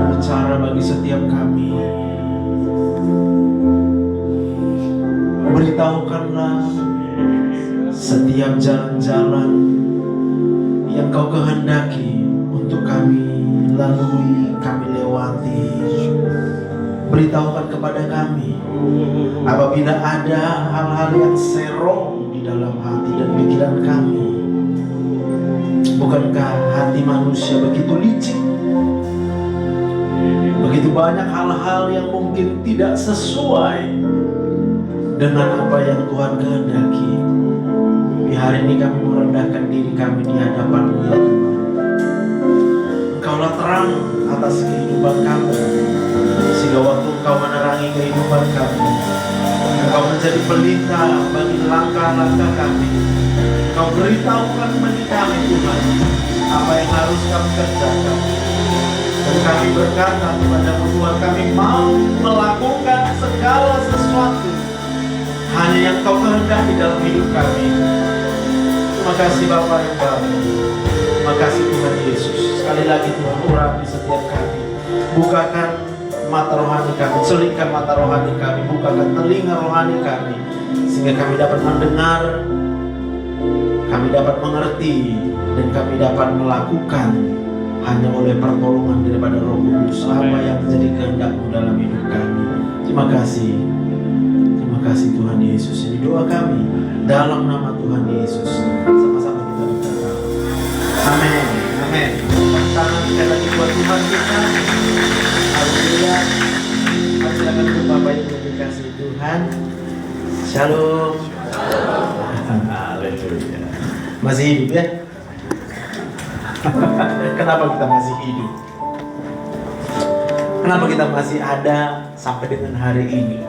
berbicara bagi setiap kami. Beritahukanlah setiap jalan-jalan yang Kau kehendaki untuk kami lalui, kami lewati. Beritahukan kepada kami apabila ada hal-hal yang serong di dalam hati dan pikiran kami. Bukankah hati manusia begitu licik? Begitu banyak hal-hal yang mungkin tidak sesuai dengan apa yang Tuhan kehendaki. Di hari ini kami merendahkan diri kami di hadapan-Mu ya Tuhan. Engkaulah terang atas kehidupan kami, sehingga waktu Engkau menerangi kehidupan kami, Engkau menjadi pelita bagi langkah-langkah kami. Engkau beritahukan bagi kami Tuhan apa yang harus kami kerjakan. Dan kami berkata kepada-Mu Tuhan, kami mau melakukan segala sesuatu hanya yang Kau kehendaki dalam hidup kami. Terima kasih Bapa yang baik. Terima kasih Tuhan Yesus. Sekali lagi Tuhan, urapi setiap kami. Bukakan mata rohani kami, celingkan mata rohani kami, bukakan telinga rohani kami, sehingga kami dapat mendengar, kami dapat mengerti, dan kami dapat melakukan hanya oleh pertolongan daripada Roh Kudus apa yang menjadi kehendak-Mu dalam hidup kami. Terima kasih. Terima kasih Tuhan Yesus. Ini doa kami dalam nama Tuhan Yesus. Sama-sama kita berkata amin. Amin. Tangan kita lagi buat Tuhan kita. Alhamdulillah. Silakan untuk Bapak Ibu yang dikasih Tuhan. Shalom. Haleluya. Masih hidup ya? Kenapa kita masih hidup? Kenapa kita masih ada sampai dengan hari ini?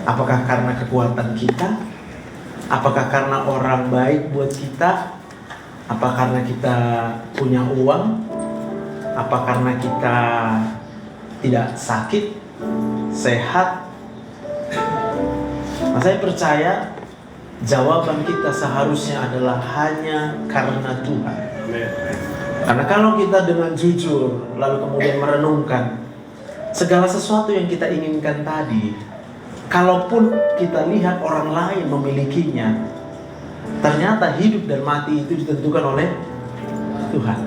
Apakah karena kekuatan kita? Apakah karena orang baik buat kita? Apa karena kita punya uang? Apa karena kita tidak sakit, sehat? Nah, saya percaya jawaban kita seharusnya adalah hanya karena Tuhan. Karena kalau kita dengan jujur lalu kemudian merenungkan segala sesuatu yang kita inginkan tadi, kalaupun kita lihat orang lain memilikinya, ternyata hidup dan mati itu ditentukan oleh Tuhan.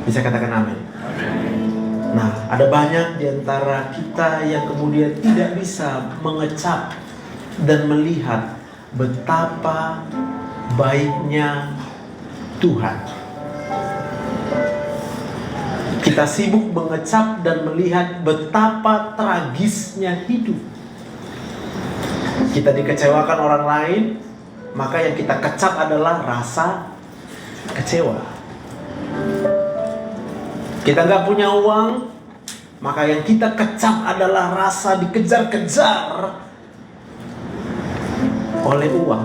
Bisa katakan amin? Nah, ada banyak di antara kita yang kemudian tidak bisa mengecap dan melihat betapa baiknya Tuhan. Kita sibuk mengecap dan melihat betapa tragisnya hidup. Kita dikecewakan orang lain, maka yang kita kecap adalah rasa kecewa. Kita nggak punya uang, maka yang kita kecap adalah rasa dikejar-kejar oleh uang.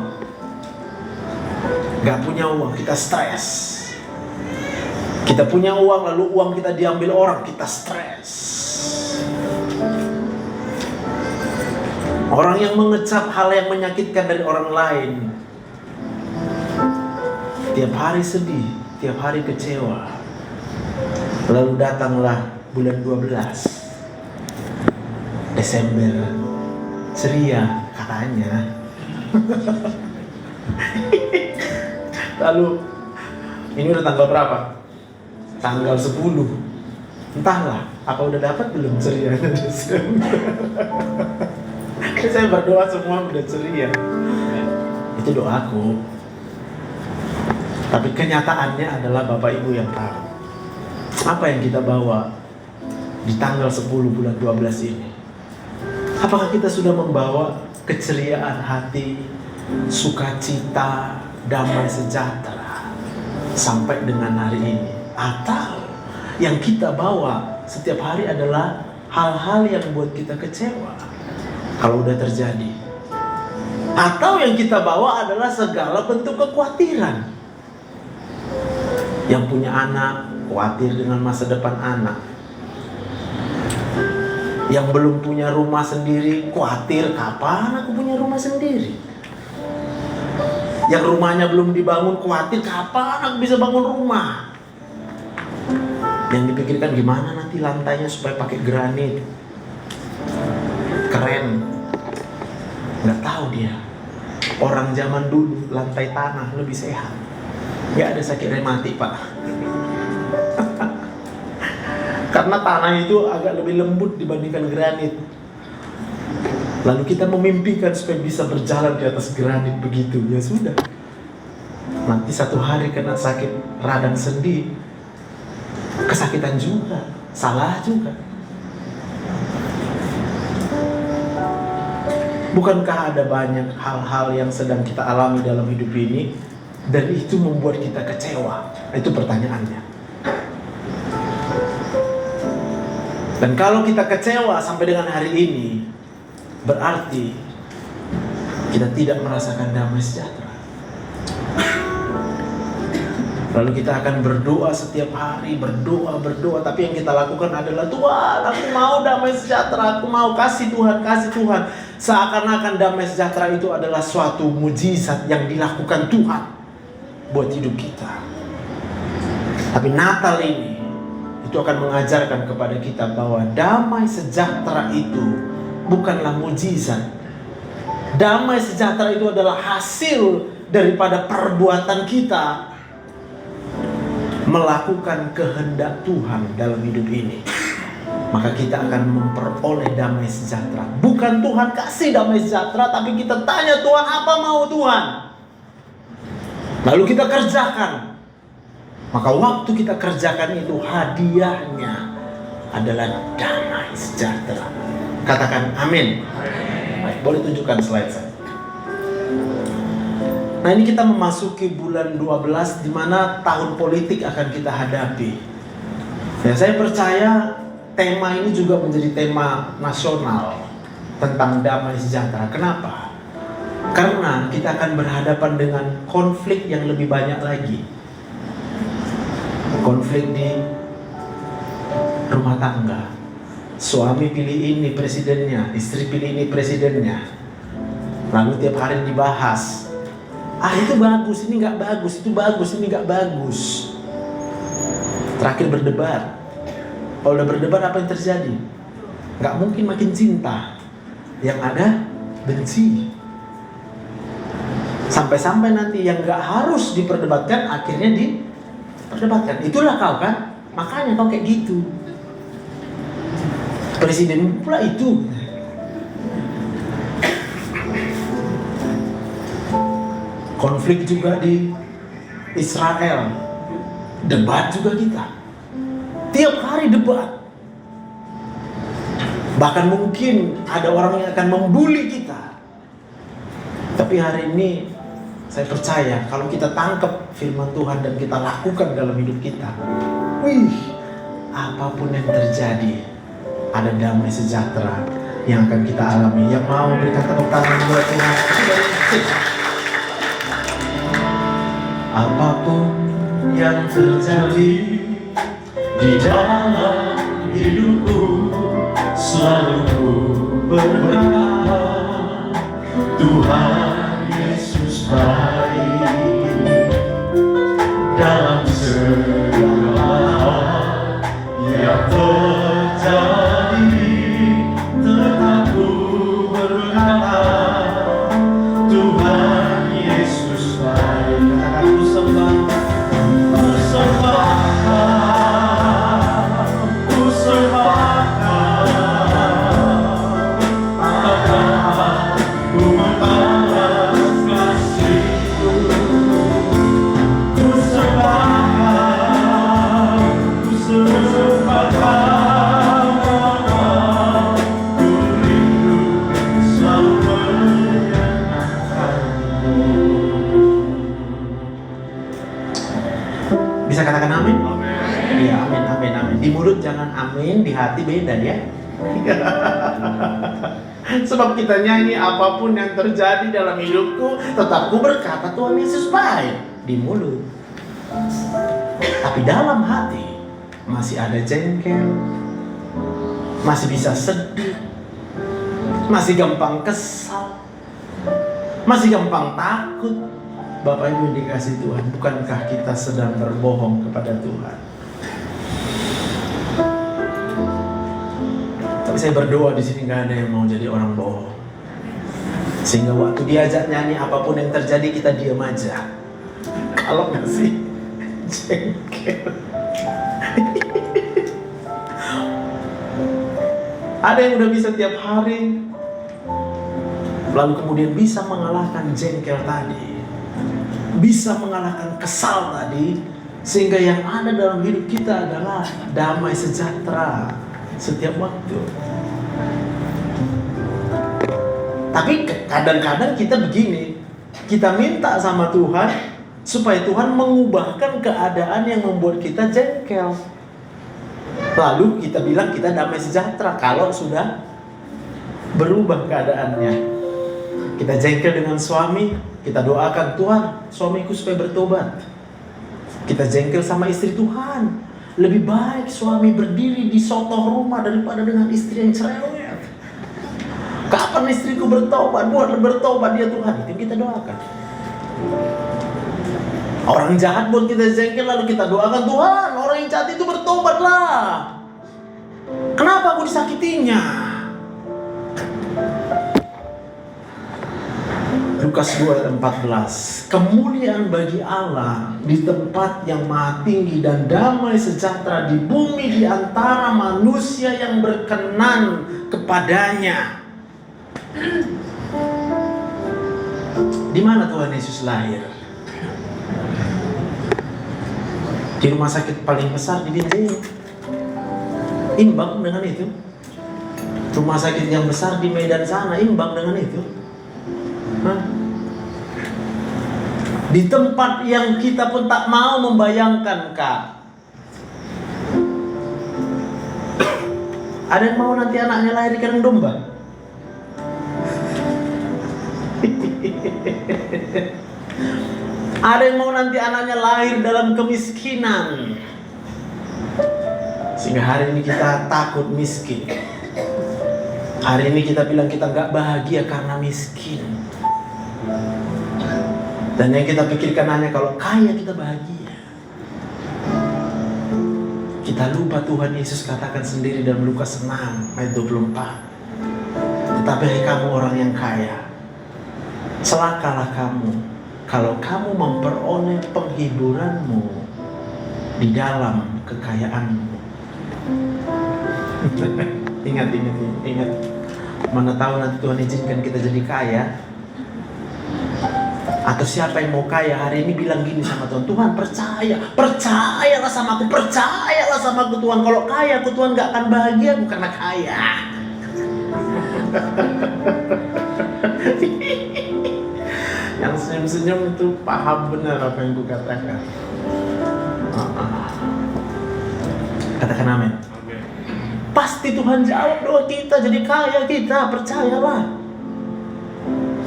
Nggak punya uang, kita stres. Kita punya uang, lalu uang kita diambil orang, kita stres. Orang yang mengecap hal yang menyakitkan dari orang lain, tiap hari sedih, tiap hari kecewa. Lalu datanglah bulan 12 Desember, ceria katanya. Lalu ini udah tanggal berapa? Tanggal 10. Entahlah, apa udah dapat belum ceria Desember? Saya berdoa semua udah ceria. Itu doaku. Tapi kenyataannya adalah Bapak Ibu yang tahu. Apa yang kita bawa di tanggal 10 bulan 12 ini? Apakah kita sudah membawa keceriaan hati, sukacita, damai sejahtera sampai dengan hari ini? Atau yang kita bawa setiap hari adalah hal-hal yang membuat kita kecewa kalau udah terjadi? Atau yang kita bawa adalah segala bentuk kekhawatiran? Yang punya anak khawatir dengan masa depan anak, yang belum punya rumah sendiri khawatir kapan aku punya rumah sendiri, yang rumahnya belum dibangun khawatir kapan aku bisa bangun rumah, yang dipikirkan gimana nanti lantainya supaya pakai granit. Keren. Nggak tahu dia. Orang zaman dulu lantai tanah lebih sehat. Nggak ada sakit rematik, Pak. Karena tanah itu agak lebih lembut dibandingkan granit. Lalu kita memimpikan supaya bisa berjalan di atas granit begitu. Ya sudah. Nanti satu hari kena sakit radang sendi, kesakitan juga, salah juga. Bukankah ada banyak hal-hal yang sedang kita alami dalam hidup ini dan itu membuat kita kecewa? Itu pertanyaannya. Dan kalau kita kecewa sampai dengan hari ini, berarti kita tidak merasakan damai sejahtera. Lalu kita akan berdoa setiap hari, berdoa, tapi yang kita lakukan adalah, Tuhan, aku mau damai sejahtera, aku mau kasih Tuhan. Seakan-akan damai sejahtera itu adalah suatu mujizat yang dilakukan Tuhan buat hidup kita. Tapi Natal ini, itu akan mengajarkan kepada kita bahwa damai sejahtera itu bukanlah mujizat. Damai sejahtera itu adalah hasil daripada perbuatan kita melakukan kehendak Tuhan dalam hidup ini. Maka kita akan memperoleh damai sejahtera. Bukan Tuhan kasih damai sejahtera, tapi kita tanya Tuhan, apa mau Tuhan? Lalu kita kerjakan. Maka waktu kita kerjakan itu, hadiahnya adalah damai sejahtera. Katakan amin. Baik, boleh tunjukkan slide saya. Nah, ini kita memasuki bulan 12 di mana tahun politik akan kita hadapi. Ya, saya percaya tema ini juga menjadi tema nasional tentang damai sejahtera. Kenapa? Karena kita akan berhadapan dengan konflik yang lebih banyak lagi. Konflik di rumah tangga. Suami pilih ini presidennya, istri pilih ini presidennya. Lalu tiap hari dibahas. Itu bagus, ini nggak bagus, itu bagus, ini nggak bagus. Terakhir berdebat. Kalau udah berdebat apa yang terjadi? Nggak mungkin makin cinta. Yang ada benci. Sampai-sampai nanti yang nggak harus diperdebatkan akhirnya diperdebatkan. Itulah kau kan? Makanya kau kayak gitu. Presiden pula itu. Konflik juga di Israel. Debat juga kita. Tiap hari debat. Bahkan mungkin ada orang yang akan membuli kita. Tapi hari ini saya percaya kalau kita tangkap firman Tuhan dan kita lakukan dalam hidup kita, apapun yang terjadi, ada damai sejahtera yang akan kita alami. Yang mau berikan tepuk tangan buat Tuhan. Apapun yang terjadi di dalam hidupku, selalu ku berkata, Tuhan Yesus baik dalam segala hal yang terjadi. Tetap ku berkata, Tuhan Yesus baik. Aku sembah, ku sembah, ku sembah. Bisa katakan amin? Iya, amin, amin, amin. Di mulut jangan amin, di hati beda ya. Sebab kita nyanyi, apapun yang terjadi dalam hidupku, tetap ku berkata Tuhan Yesus baik. Di mulut. Tapi dalam hati masih ada jengkel, masih bisa sedih, masih gampang kesal, masih gampang takut. Bapak Ibu dikasih Tuhan, bukankah kita sedang berbohong kepada Tuhan? Tapi saya berdoa di sini nggak ada yang mau jadi orang bohong. Sehingga waktu diajak nyanyi apapun yang terjadi kita diam aja. Kalau nggak sih jengkel. Ada yang udah bisa tiap hari, lalu kemudian bisa mengalahkan jengkel tadi, bisa mengalahkan kesal tadi, sehingga yang ada dalam hidup kita adalah damai sejahtera setiap waktu. Tapi kadang-kadang kita begini, kita minta sama Tuhan supaya Tuhan mengubahkan keadaan yang membuat kita jengkel. Lalu kita bilang kita damai sejahtera kalau sudah berubah keadaannya. Kita jengkel dengan suami, kita doakan Tuhan, suamiku supaya bertobat. Kita jengkel sama istri, Tuhan, lebih baik suami berdiri di sotoh rumah daripada dengan istri yang cerewet. Kapan istriku bertobat? Buatlah bertobat dia Tuhan. Itu yang kita doakan. Orang jahat buat kita jengkel, lalu kita doakan Tuhan, orang yang jahat itu bertobatlah. Kenapa aku disakitinya? Lukas 2:14. Kemuliaan bagi Allah di tempat yang maha tinggi dan damai sejahtera di bumi di antara manusia yang berkenan kepadanya. Di mana Tuhan Yesus lahir? Di rumah sakit paling besar di Binjai. Imbang dengan itu. Rumah sakit yang besar di Medan sana imbang dengan itu. Hah? Di tempat yang kita pun tak mau membayangkan, Kak. Ada yang mau nanti anaknya lahir di kandang domba? Ada yang mau nanti anaknya lahir dalam kemiskinan, sehingga hari ini kita takut miskin. Hari ini kita bilang kita gak bahagia karena miskin. Dan yang kita pikirkan hanya kalau kaya kita bahagia. Kita lupa Tuhan Yesus katakan sendiri dalam Lukas 6 ayat 24. Tetapi hai kamu orang yang kaya, celakalah kamu kalau kamu memperoleh penghiburanmu di dalam kekayaanmu. Ingat. Mana tahu nanti Tuhan izinkan kita jadi kaya. Atau siapa yang mau kaya hari ini bilang gini sama Tuhan, Tuhan percayalah sama aku, percayalah sama aku Tuhan. Kalau kaya aku Tuhan gak akan bahagia, bukan karena kaya. Yang senyum-senyum itu paham benar apa yang gue katakan. Katakan amin. Pasti Tuhan jawab doa kita, jadi kaya kita, percayalah.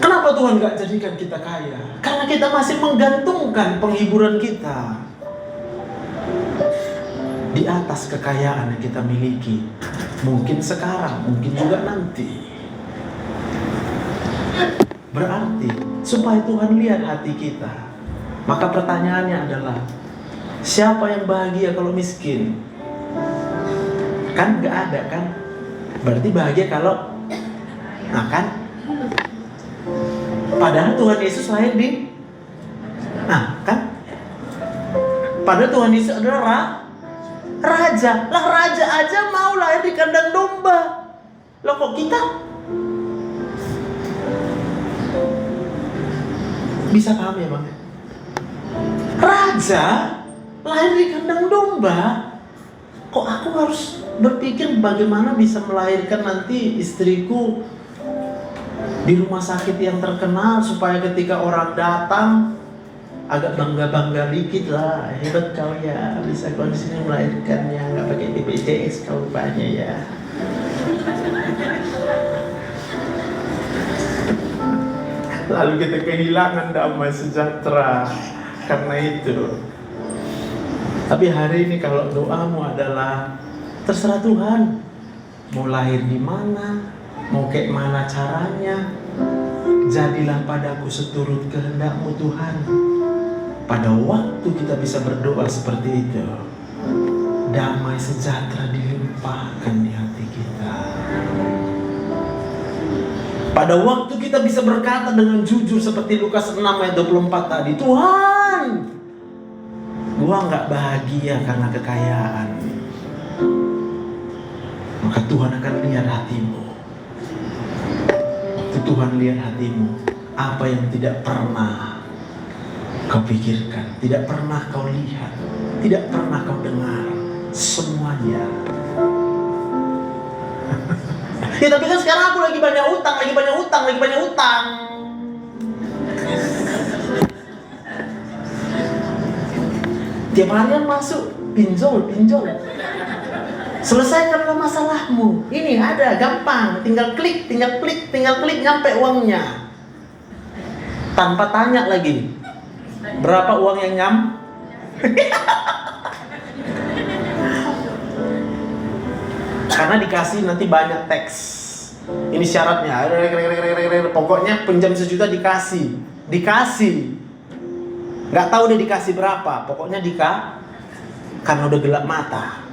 Kenapa Tuhan gak jadikan kita kaya? Karena kita masih menggantungkan penghiburan kita di atas kekayaan yang kita miliki. Mungkin sekarang, mungkin juga nanti. Berarti supaya Tuhan lihat hati kita, maka pertanyaannya adalah, siapa yang bahagia kalau miskin? Kan gak ada kan? Berarti bahagia kalau kan? Padahal Tuhan Yesus lahir di kan? Padahal Tuhan Yesus adalah raja. Lah raja aja mau lahir di kandang domba. Loh kok kita bisa paham ya Bang? Raja lahir di kandang domba. Kok aku harus berpikir bagaimana bisa melahirkan nanti istriku di rumah sakit yang terkenal, supaya ketika orang datang agak bangga-bangga dikit lah. Hebat kau ya, bisa kau di sini melahirkannya nggak pakai BPJS kau rupanya ya. Lalu kita kehilangan damai sejahtera karena itu. Tapi hari ini kalau doamu adalah terserah Tuhan, mau lahir di mana, mau kayak mana caranya, jadilah padaku seturut kehendak-Mu Tuhan. Pada waktu kita bisa berdoa seperti itu, damai sejahtera dilimpahkan di hati kita. Pada waktu kita bisa berkata dengan jujur seperti Lukas 6 ayat 24 tadi, Tuhan, gua nggak bahagia karena kekayaan. Maka Tuhan akan lihat hatimu. Tuhan lihat hatimu. Apa yang tidak pernah kau pikirkan, tidak pernah kau lihat, tidak pernah kau dengar, semuanya. Ya tapi kan sekarang aku lagi banyak utang. Tiap harian masuk, pinjol. Selesaikanlah masalahmu. Ini ada, gampang. Tinggal klik, nyampe uangnya. Tanpa tanya lagi, berapa uang yang nyam? Karena dikasih nanti banyak teks. Ini syaratnya. Pokoknya pinjam 1 juta dikasih. Nggak tahu dia dikasih berapa. Pokoknya karena udah gelap mata.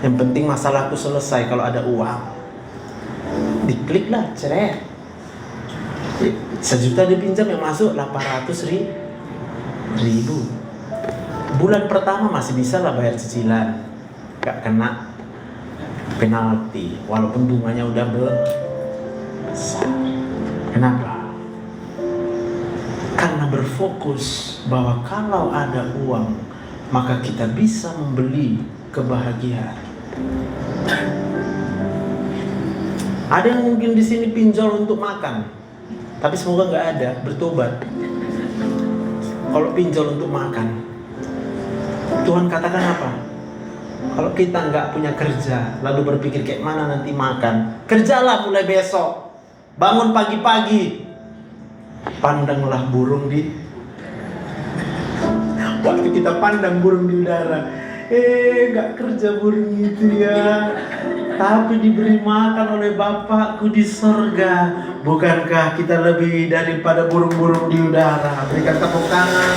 Yang penting masalahku selesai kalau ada uang. Diklik lah, ceret. 1 juta dipinjam, yang masuk 800.000. Bulan pertama masih bisa lah bayar cicilan, gak kena penalti, walaupun bunganya udah besar. Kenapa? Karena berfokus bahwa kalau ada uang, maka kita bisa membeli kebahagiaan. Ada yang mungkin di sini pinjol untuk makan, tapi semoga nggak ada, bertobat. Kalau pinjol untuk makan, Tuhan katakan apa? Kalau kita nggak punya kerja, lalu berpikir kayak mana nanti makan, kerjalah mulai besok. Bangun pagi-pagi, pandanglah burung di. Waktu kita pandang burung di udara, nggak kerja burung itu ya, tapi diberi makan oleh Bapakku di sorga. Bukankah kita lebih daripada burung-burung di udara? Berikan tepuk tangan.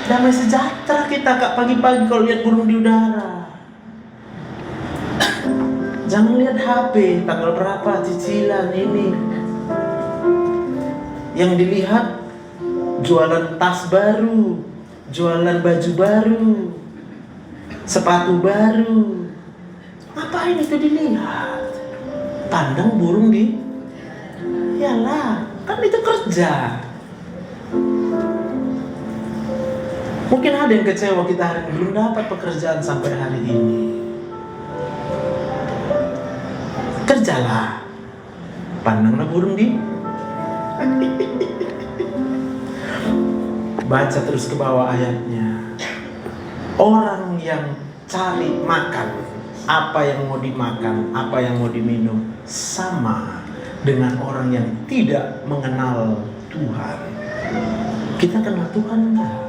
Damai sejahtera kita kak pagi-pagi kalau lihat burung di udara. Jangan lihat HP, tanggal berapa, cicilan ini. Yang dilihat jualan tas baru, jualan baju baru, sepatu baru. Ngapain itu dilihat? Pandang burung di. Yalah, kan itu kerja. Mungkin ada yang kecewa kita hari ini belum dapat pekerjaan sampai hari ini. Kerjalah, pandanglah burung di. Baca terus ke bawah ayatnya. Orang yang cari makan, apa yang mau dimakan, apa yang mau diminum, sama dengan orang yang tidak mengenal Tuhan. Kita kenal Tuhan enggak?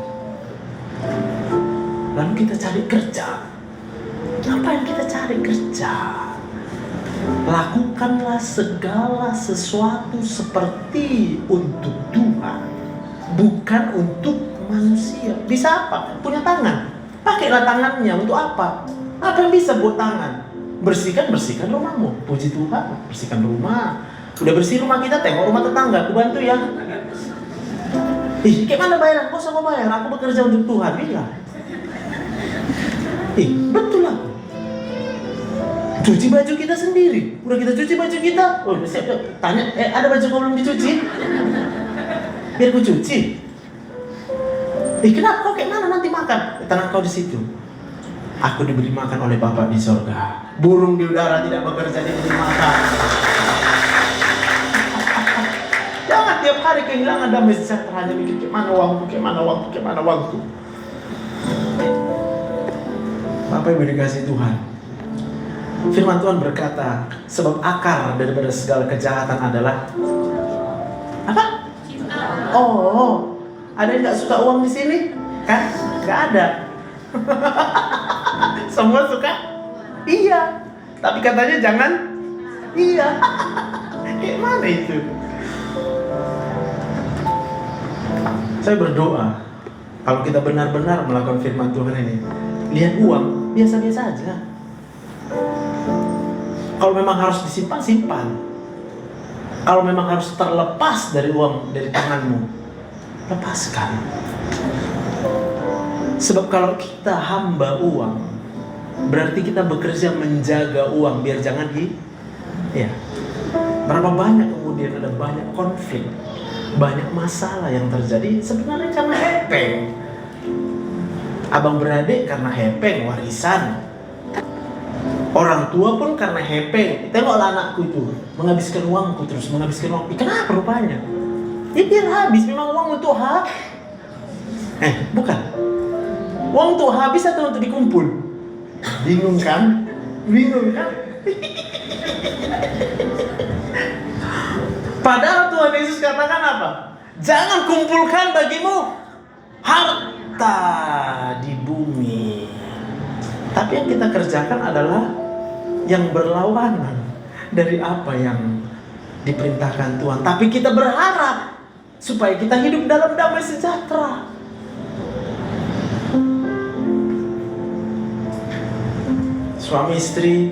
Lalu kita cari kerja. Apa yang kita cari kerja? Lakukanlah segala sesuatu seperti untuk Tuhan, bukan untuk manusia. Bisa apa? Punya tangan, pakailah tangannya untuk apa? Apa yang bisa buat tangan? Bersihkan rumahmu. Puji Tuhan, bersihkan rumah. Udah bersih rumah kita, tengok rumah tetangga, aku bantu ya. Kayak mana bayaran? Kok sama bayar? Aku bekerja untuk Tuhan. Bilang. Betul lah. Cuci baju kita sendiri. Udah kita cuci baju kita. Oh, siap. Tanya, ada baju kau belum dicuci? Biar aku cuci. Kenapa? Kau kayak mana nanti makan? Tenang kau di situ. Aku diberi makan oleh Bapa di sorga. Burung di udara tidak bekerja, diberi makan. Jangan tiap hari kehilangan damai sejahtera, hanya mikir kayak mana uangku. Bapak Ibu dikasih Tuhan. Firman Tuhan berkata, sebab akar daripada segala kejahatan adalah apa? Cinta. Oh, ada yang nggak suka uang di sini? Kan? Nggak ada. Semua suka? Iya. Tapi katanya jangan? Iya. Kayak mana itu? Saya berdoa, kalau kita benar-benar melakukan firman Tuhan ini, lihat uang biasa-biasa aja. Kalau memang harus disimpan, simpan. Kalau memang harus terlepas dari uang dari tanganmu, lepaskan. Sebab kalau kita hamba uang, berarti kita bekerja menjaga uang biar jangan ya. Berapa banyak kemudian ada banyak konflik, banyak masalah yang terjadi sebenarnya karena hepeng. Abang beradik karena hepeng warisan. Orang tua pun karena hepeng. Tengoklah anakku itu menghabiskan uangku terus, menghabiskan uang. Kenapa rupanya? Ya biar habis, memang uang untuk bukan. Uang untuk habis atau untuk dikumpul? Bingung kan? Bingung kan? Padahal Tuhan Yesus katakan apa? Jangan kumpulkan bagimu harta di bumi. Tapi yang kita kerjakan adalah yang berlawanan dari apa yang diperintahkan Tuhan. Tapi kita berharap supaya kita hidup dalam damai sejahtera. Suami istri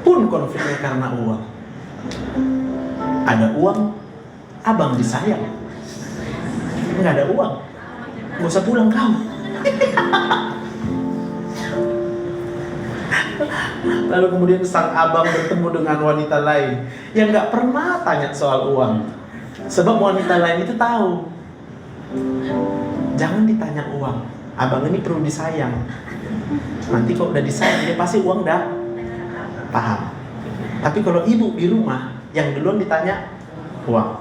pun konfliknya karena uang. Ada uang, abang disayang. Nggak ada uang, nggak usah pulang kamu. Lalu kemudian sang abang bertemu dengan wanita lain yang nggak pernah tanya soal uang. Sebab wanita lain itu tahu, jangan ditanya uang. Abang ini perlu disayang. Nanti kok udah disayang, dia pasti uang dah paham. Tapi kalau ibu di rumah, yang duluan ditanya uang.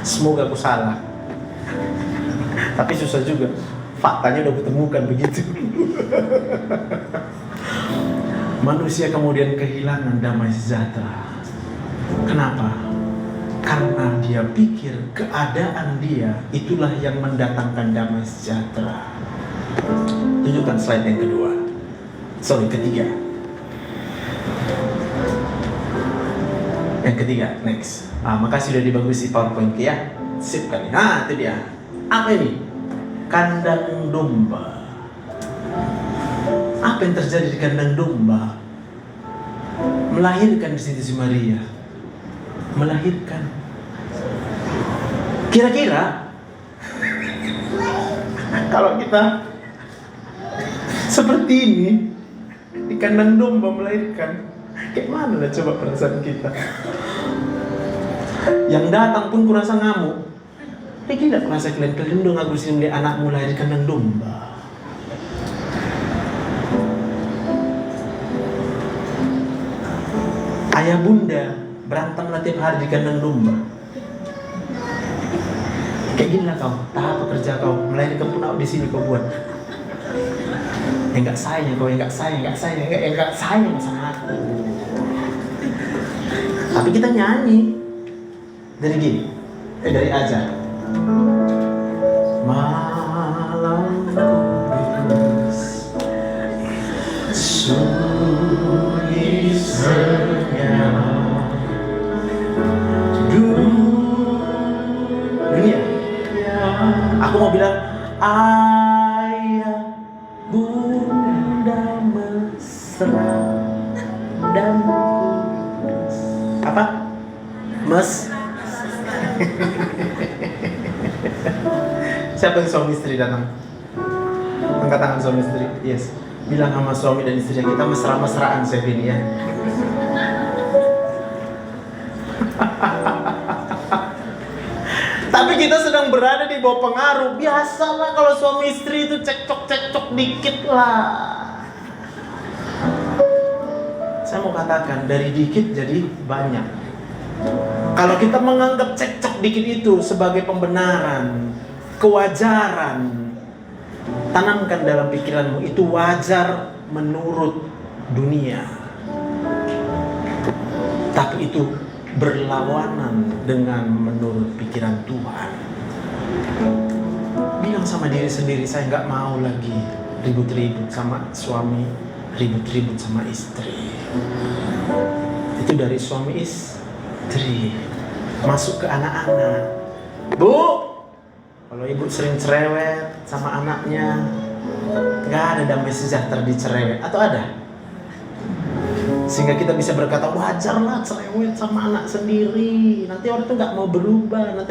Semoga aku salah. Tapi susah juga. Faktanya udah kutemukan begitu. Manusia kemudian kehilangan damai sejahtera. Kenapa? Karena dia pikir keadaan dia itulah yang mendatangkan damai sejahtera. Tunjukkan slide yang kedua. Ketiga. Yang ketiga, next. Makasih sudah dibagusi PowerPoint ya. Sip kan? Itu dia. Apa ini? Kandang domba. Apa yang terjadi di kandang domba? Melahirkan di situ si Maria. Melahirkan. Kira-kira kalau kita seperti ini di kandang domba melahirkan, kayak mana lah coba perasaan kita? Yang datang pun kurasa ngamuk. Gila kurasa kalian dong aku sini melihat anakmu lahir di kandang domba. Ayah bunda berantem tiap hari di kandang domba. Kayak gini lah kau, tahap pekerja kau, melahirkan pun aku di sini kau buat. Yang nggak sayang kau, yang nggak sayang sama aku. Tapi kita nyanyi dari gini, dari aja. Malam kudus, sunyi senyap, dunia. Aku mau bilang ayah bunda mesra dan kudus. Apa? Siapa yang suami istri datang? Angkat tangan suami istri. Yes. Bilang sama suami dan istri kita mesra-mesraan Chef ini ya. Tapi kita sedang berada di bawah pengaruh. Biasalah kalau suami istri itu cekcok-cekcok dikit lah. Saya mau katakan dari dikit jadi banyak. Kalau kita menganggap cekcok dikit itu sebagai pembenaran, kewajaran, tanamkan dalam pikiranmu itu wajar menurut dunia. Tapi itu berlawanan dengan menurut pikiran Tuhan. Bilang sama diri sendiri, saya nggak mau lagi ribut-ribut sama suami, ribut-ribut sama istri. Itu dari suami istri masuk ke anak-anak. Bu, kalau ibu sering cerewet sama anaknya, Nggak ada damai sejahtera di cerewet, atau ada? Sehingga kita bisa berkata, wajarlah cerewet sama anak sendiri. Nanti orang itu nggak mau berubah,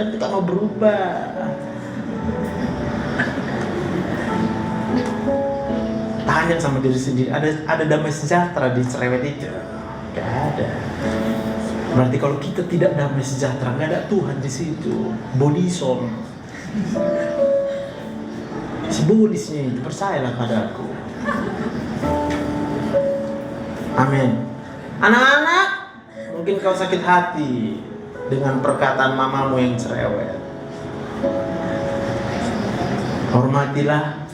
Tanya sama diri sendiri, ada damai sejahtera di cerewet itu? Nggak ada. Berarti kalau kita tidak damai sejahtera, nggak ada Tuhan di situ. Bodison. Simbolisnya itu, percayalah padaku. Amin. Anak-anak, mungkin kau sakit hati dengan perkataan mamamu yang cerewet. Hormatilah.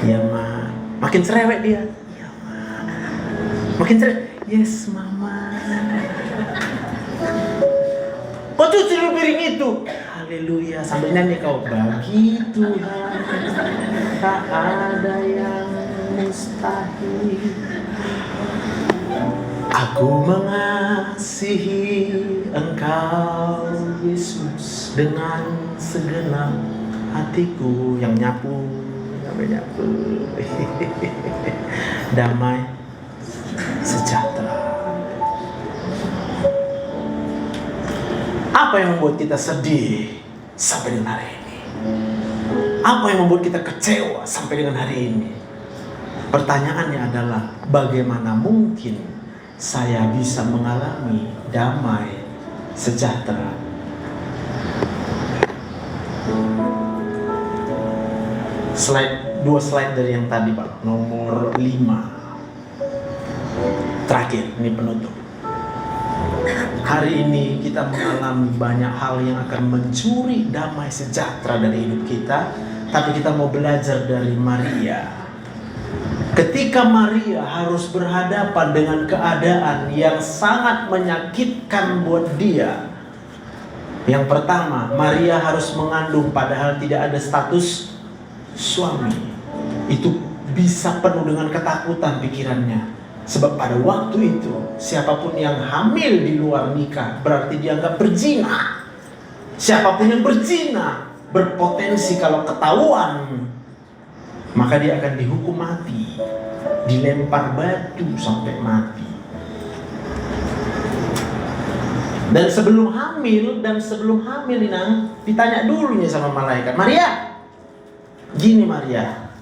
Ya ma, makin cerewet dia. Ya ma, makin cerewet. Yes mama. Kau cuci dulu piring itu. Haleluya, sambil nyanyi kau. Bagi Tuhan tak ada yang mustahil. Aku mengasihi Engkau Yesus dengan segenap hatiku. Yang nyapu. Damai sejahtera. Apa yang membuat kita sedih sampai dengan hari ini? Apa yang membuat kita kecewa sampai dengan hari ini? Pertanyaannya adalah, bagaimana mungkin saya bisa mengalami damai sejahtera? Dua slide dari yang tadi Pak, nomor 5. Terakhir, ini penutup. Hari ini kita mengalami banyak hal yang akan mencuri damai sejahtera dari hidup kita, tapi kita mau belajar dari Maria. Ketika Maria harus berhadapan dengan keadaan yang sangat menyakitkan buat dia. Yang pertama, Maria harus mengandung padahal tidak ada status suami. Itu bisa penuh dengan ketakutan pikirannya. Sebab pada waktu itu, siapapun yang hamil di luar nikah berarti dianggap berzina. Siapapun yang berzina berpotensi kalau ketahuan, maka dia akan dihukum mati, dilempar batu sampai mati. Dan sebelum hamil Inang, ditanya dulunya sama malaikat, Maria, gini Maria,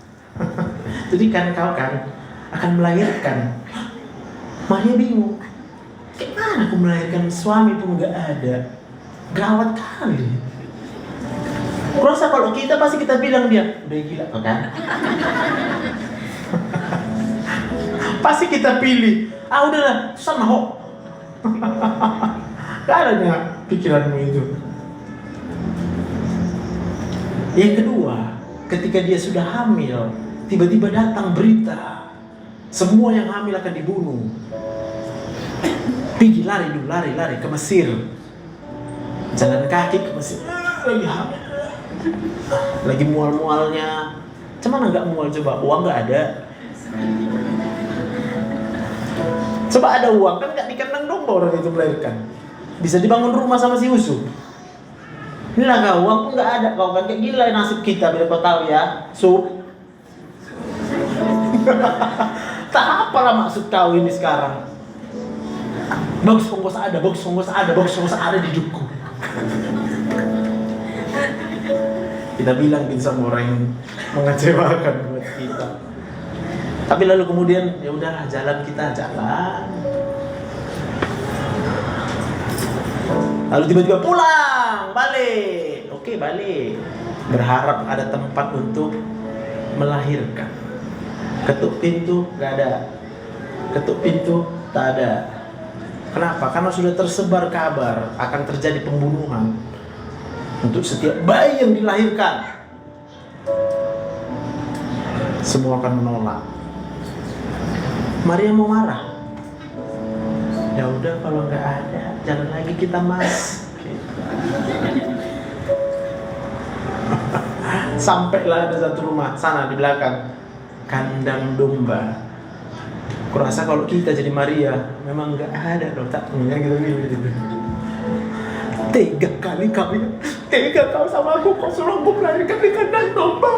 jadi kan kau kan akan melahirkan. Maria bingung, gimana aku melahirkan, suami pun gak ada, gawat kali. Kurasa kalau kita pasti kita bilang dia udah gila kan? Pasti kita pilih, udahlah sama ho. Gak adanya pikiranmu itu. Yang kedua, ketika dia sudah hamil, tiba-tiba datang berita, semua yang hamil akan dibunuh. Pergi lari ke Mesir, jalan kaki ke Mesir. Lagi hamil, lagi mual-mualnya. Cuman nggak mual, coba uang nggak ada. Coba ada uang kan nggak dikandang domba orang itu melahirkan. Bisa dibangun rumah sama si Yusuf. Inilah kau, uang pun nggak ada, kau kan kayak gila nasib kita, biar kau tahu ya, tak apalah maksud kau ini sekarang. Bagus pengkos ada di hidupku. Kita bilang gitu sama orang yang mengecewakan buat kita. Tapi lalu kemudian ya udahlah, jalan kita jalan. Lalu tiba-tiba pulang, balik. Oke, balik. Berharap ada tempat untuk melahirkan. Ketuk pintu, gak ada. Ketuk pintu, tak ada. Kenapa? Karena sudah tersebar kabar akan terjadi pembunuhan untuk setiap bayi yang dilahirkan. Semua akan menolak. Maria mau marah. Ya udah, kalau nggak ada, jalan lagi kita mas. Sampailah ada satu rumah sana di belakang, kandang domba. Kurasa kalau kita jadi Maria, memang nggak ada letaknya gitu. Tega kali kau sama aku, kau suruh aku melahirkan di kandang domba.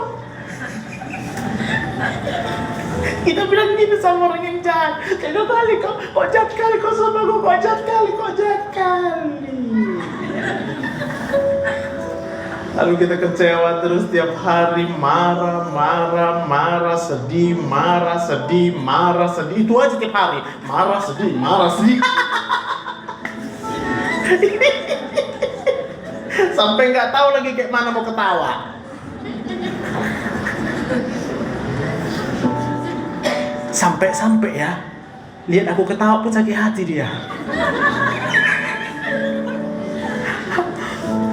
Kita bilang gini sama orang yang jahat. Tiga kali kau jahat kali kau sama kau jahat kali, kau jahat kali. Lalu kita kecewa terus tiap hari, marah, sedih, marah, sedih. Itu aja tiap hari, marah, sedih. Sampai nggak tahu lagi kayak mana mau ketawa. Sampai ya, lihat aku ketawa pun sakit hati dia.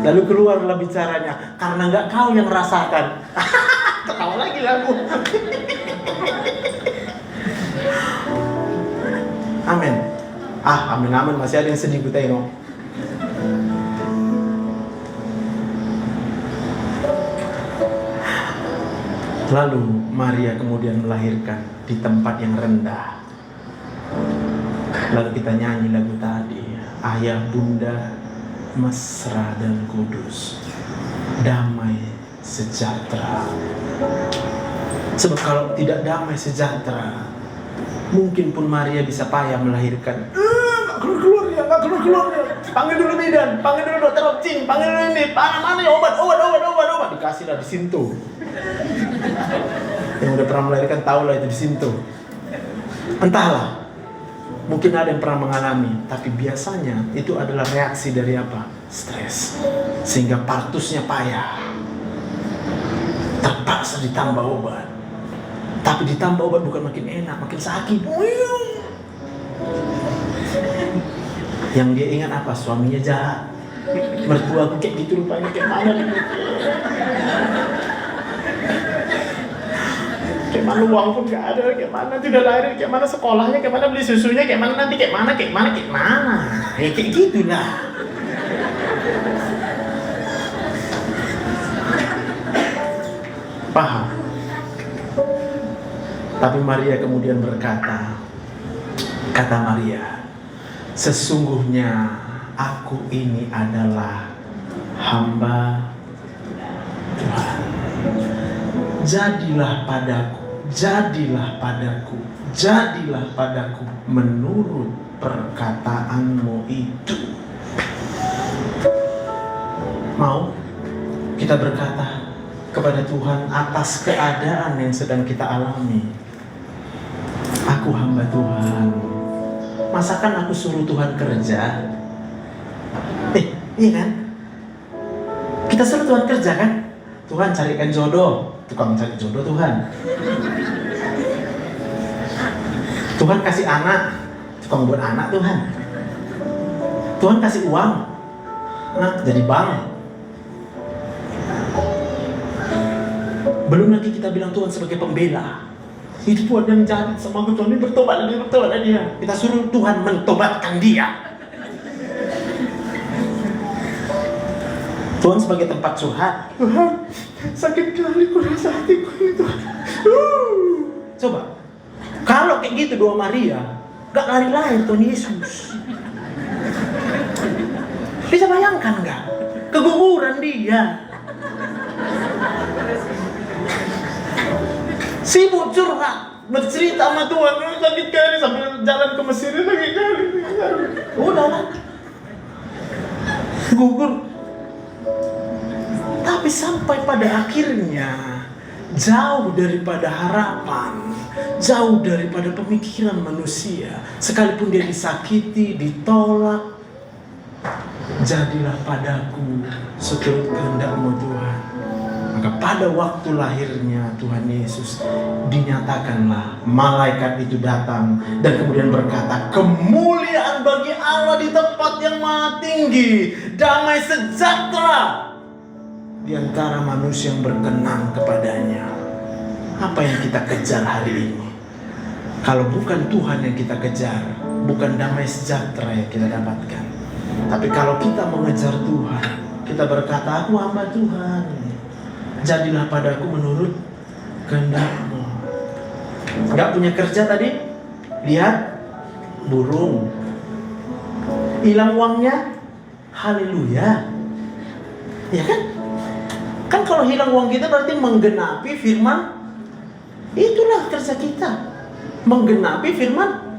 Lalu keluarlah bicaranya, karena nggak kau yang merasakan. Ketawa lagi aku. Amin. Amin. Masih ada yang sedih ku tengok. Lalu Maria kemudian melahirkan di tempat yang rendah. Lalu kita nyanyi lagu tadi, Ayah Bunda mesra dan kudus, damai sejahtera. Sebab kalau tidak damai sejahtera, mungkin pun Maria bisa payah melahirkan. Nggak keluar ya. Panggil dulu bidan, panggil dulu dokter Opcing, panggil dulu ini, mana ya obat. Dikasihlah disinto. Yang udah pernah melahirkan tahu lah itu disinto. Entahlah, mungkin ada yang pernah mengalami, tapi biasanya itu adalah reaksi dari apa? Stres. Sehingga partusnya payah. Terpaksa ditambah obat. Tapi ditambah obat bukan makin enak, makin sakit. Yang dia ingat apa? Suaminya jahat. Mertuaku kayak gitu rupanya, kayak mana nih? Kayak mana uang pun gak ada, kayak mana tidak lahir, kayak mana sekolahnya, kayak mana beli susunya, kayak mana nanti, kayak mana. Ya kayak gitulah. Paham? Tapi Maria kemudian berkata, kata Maria, sesungguhnya aku ini adalah hamba Tuhan. Jadilah padaku menurut perkataanmu itu. Mau kita berkata kepada Tuhan atas keadaan yang sedang kita alami. Aku hamba Tuhan. Masakan aku suruh Tuhan kerja? Iya kan? Kita suruh Tuhan kerja kan? Tuhan carikan jodoh, tukang cari jodoh Tuhan. Tuhan kasih anak, tukang buat anak Tuhan. Tuhan kasih uang, nah jadi bank. Belum lagi kita bilang Tuhan sebagai pembela. Itu Tuhan yang jahat sama aku, Tuhan ini bertobat dia. Kita suruh Tuhan mentobatkan dia. Tuhan sebagai tempat curhat. Tuhan, sakit kali ku rasa hatiku ini Tuhan. Coba, kalau kayak gitu doa Maria, gak lari-lari Tuhan Yesus. Bisa bayangkan gak? Keguguran dia. Sibuk curhat, bercerita sama Tuhan, sakit kali sambil jalan ke Mesir lagi kali. Udahlah, gugur. Tapi sampai pada akhirnya jauh daripada harapan, jauh daripada pemikiran manusia, sekalipun dia disakiti, ditolak, jadilah padaku seturut kehendak-Mu Tuhan. Maka pada waktu lahirnya Tuhan Yesus, dinyatakanlah malaikat itu datang dan kemudian berkata, kemuliaan bagi Allah di tempat yang maha tinggi, damai sejahtera di antara manusia yang berkenan kepadanya. Apa yang kita kejar hari ini? Kalau bukan Tuhan yang kita kejar, bukan damai sejahtera yang kita dapatkan. Tapi kalau kita mengejar Tuhan, kita berkata, aku hamba Tuhan, jadilah padaku menurut kehendak-Mu. Gak punya kerja tadi? Lihat, burung. Hilang uangnya? Haleluya. Ya kan? Kan kalau hilang uang kita berarti menggenapi firman Itulah kerja kita, menggenapi firman.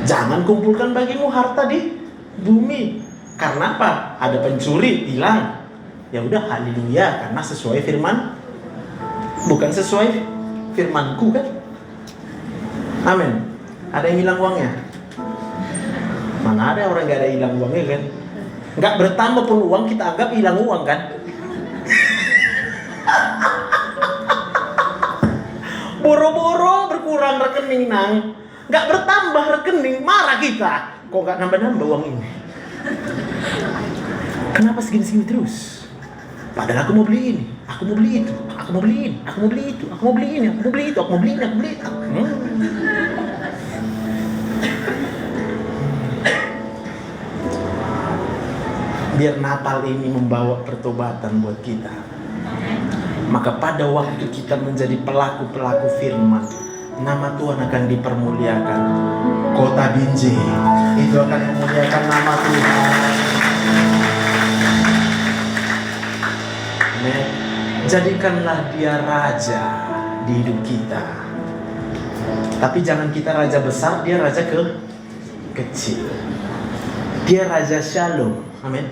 Jangan kumpulkan bagimu harta di bumi. Karena apa? Ada pencuri, hilang. Ya udah, haleluya, karena sesuai firman, bukan sesuai firmanku kan. Amin. Ada yang hilang uangnya? Mana ada orang gak ada hilang uangnya kan? Gak bertambah pun uang kita anggap hilang uang kan? Boro-boro berkurang rekening nang, gak bertambah rekening, marah kita. Kok gak nambah-nambah uang ini? Kenapa segini-segini terus? Padahal aku mau beli ini, aku mau beli itu, aku mau beli ini, aku mau beli itu, aku mau beli ini, aku mau beli itu, aku mau beli ini, aku beli itu. Biar Natal ini membawa pertobatan buat kita. Maka pada waktu kita menjadi pelaku-pelaku firman, nama Tuhan akan dipermuliakan. Kota Binjai itu akan memuliakan nama Tuhan. Amen. Jadikanlah dia raja di hidup kita. Tapi jangan kita raja besar, dia raja kecil. Dia raja shalom. Amin.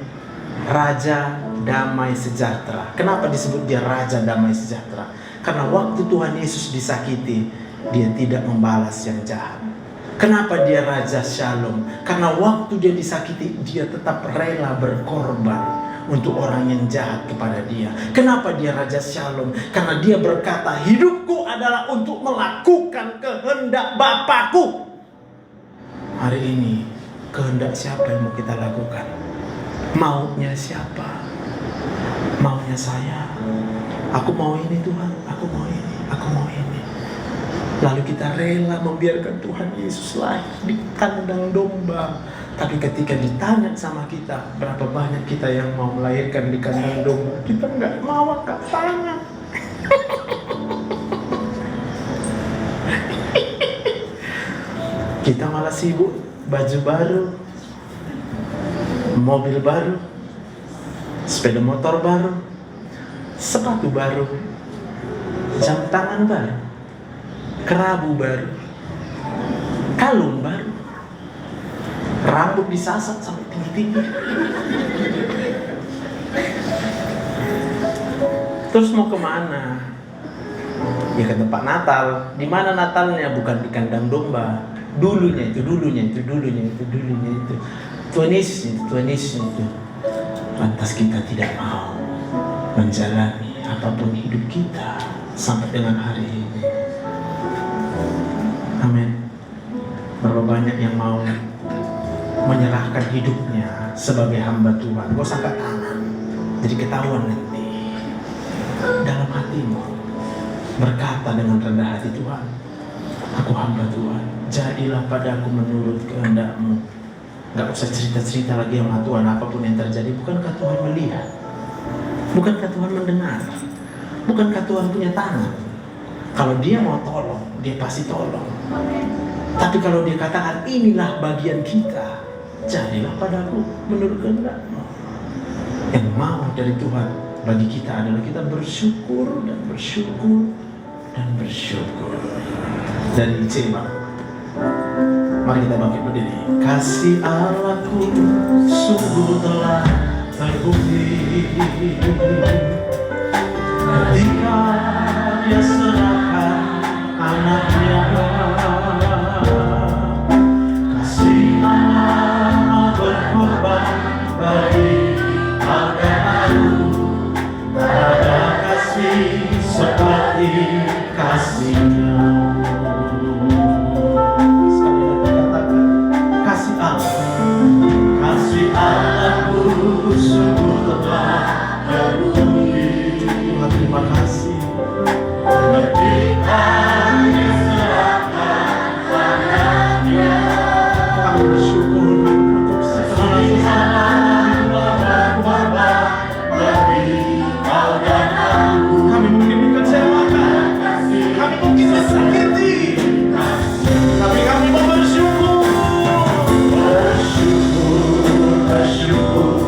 Raja damai sejahtera. Kenapa disebut dia raja damai sejahtera? Karena waktu Tuhan Yesus disakiti, dia tidak membalas yang jahat. Kenapa dia raja shalom? Karena waktu dia disakiti, dia tetap rela berkorban untuk orang yang jahat kepada dia. Kenapa dia raja shalom? Karena dia berkata, hidupku adalah untuk melakukan kehendak Bapakku. Hari ini kehendak siapa yang mau kita lakukan? Maunya siapa? Maunya saya. Aku mau ini Tuhan, aku mau ini, aku mau ini. Lalu kita rela membiarkan Tuhan Yesus lahir di kandang domba. Tapi ketika ditanya sama kita, berapa banyak kita yang mau melahirkan di kandang domba? Kita nggak mau angkat tangan. Kita malah sibuk baju baru, mobil baru, sepeda motor baru, sepatu baru, jam tangan baru, kerabu baru, kalung baru, rambut disasat sampai tinggi-tinggi. Terus mau kemana? Ya ke tempat Natal. Di mana Natalnya? Bukan di kandang domba. Dulunya itu. Tuhan Yesus itu. Lantas kita tidak mau menjalani apapun hidup kita sampai dengan hari ini. Amin. Berapa banyak yang mau menyerahkan hidupnya sebagai hamba Tuhan. Gak usah angkat tangan, jadi ketahuan nanti. Dalam hatimu berkata dengan rendah hati, Tuhan, aku hamba Tuhan, jadilah padaku menurut kehendak-Mu. Gak usah cerita-cerita lagi sama Tuhan apapun yang terjadi. Bukankah Tuhan melihat? Bukankah Tuhan mendengar? Bukankah Tuhan punya tangan? Kalau dia mau tolong, dia pasti tolong. Tapi kalau dia katakan inilah bagian kita, jadilah padaku menurut kehendak-Mu. Yang mau dari Tuhan bagi kita adalah kita bersyukur dan bersyukur dan bersyukur. Dari Iceman, mari kita bangkit berdiri. Kasih Allahku sungguh telah terbukti ketika Dia serahkan anaknya. Kasih Allah berkorban bagi agamamu. Tak ada kasih seperti kasih-Nya. Sungguh telah terbukti. Tuhan, terima kasih. Ketika Dia serahkan anaknya. Kami bersyukur untuk segala berkorban bagi Kau dan aku. Kami mungkin dikecewakan, kami mungkin disakiti, tapi kami mau bersyukur. Bersyukur.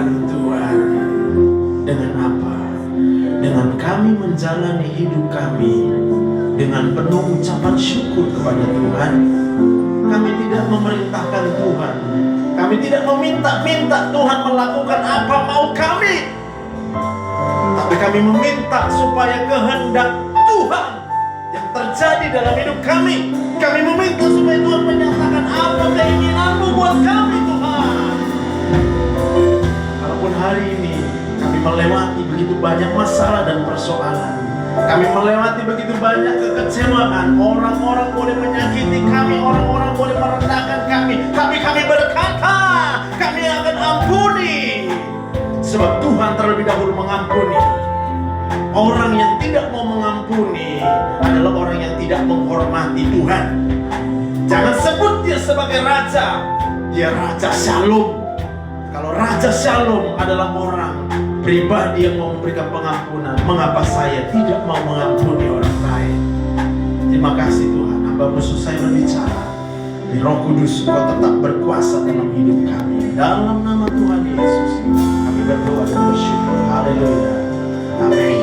berkat Tuhan. Dengan apa? Dengan kami menjalani hidup kami dengan penuh ucapan syukur kepada Tuhan. Kami tidak memerintahkan Tuhan. Kami tidak meminta-minta Tuhan melakukan apa mau kami. Tapi kami meminta supaya kehendak Tuhan yang terjadi dalam hidup kami. Kami meminta supaya Tuhan menyatakan apa keinginan-Mu buat kami, Tuhan. Walaupun hari ini kami melewati begitu banyak masalah dan persoalan, kami melewati begitu banyak kekecewaan, orang-orang boleh menyakiti kami, orang-orang boleh merendahkan kami, tapi kami berkata, kami akan ampuni. Sebab Tuhan terlebih dahulu mengampuni. Orang yang tidak mau mengampuni adalah orang yang tidak menghormati Tuhan. Jangan sebut dia sebagai raja. Dia Raja Shalom. Kalau Raja Shalom adalah orang pribadi yang mau memberikan pengampunan, mengapa saya tidak mau mengampuni orang lain? Terima kasih Tuhan. Hamba-Mu selesai berbicara. Di Roh Kudus, Kau tetap berkuasa dalam hidup kami. Dalam nama Tuhan Yesus, kami berdoa dan bersyukur. Haleluya. Amin.